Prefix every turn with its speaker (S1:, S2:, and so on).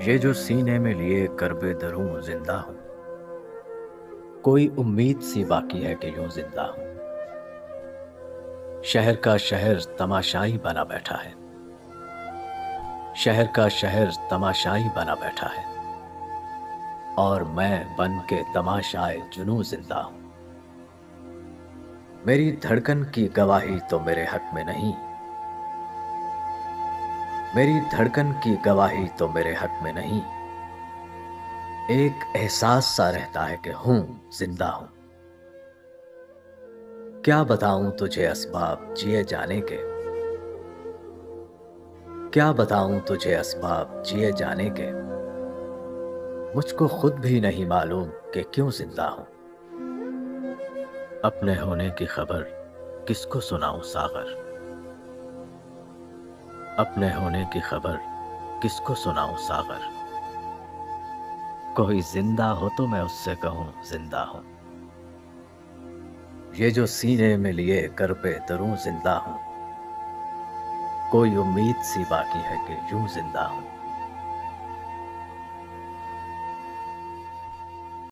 S1: ये जो सीने में लिए करबे दरूं जिंदा हूँ। कोई उम्मीद सी बाकी है कि यूं जिंदा हूँ। शहर का शहर तमाशाई बना बैठा है। शहर का शहर तमाशाई बना बैठा है और मैं बन के तमाशाए जुनूं जिंदा हूँ। मेरी धड़कन की गवाही तो मेरे हक में नहीं। मेरी धड़कन की गवाही तो मेरे हक में नहीं। एक एहसास सा रहता है कि हूं जिंदा हूं। क्या बताऊं तुझे असबाब जिए जाने के। क्या बताऊं तुझे असबाब जिए जाने के। मुझको खुद भी नहीं मालूम कि क्यों जिंदा हूं। अपने होने की खबर किसको सुनाऊं सागर। अपने होने की खबर किसको सुनाऊं सागर। कोई जिंदा हो तो मैं उससे कहूं जिंदा हूं। ये जो सीने में लिए करबे दरूं जिंदा हूं। कोई उम्मीद सी बाकी है कि यूं जिंदा हूं।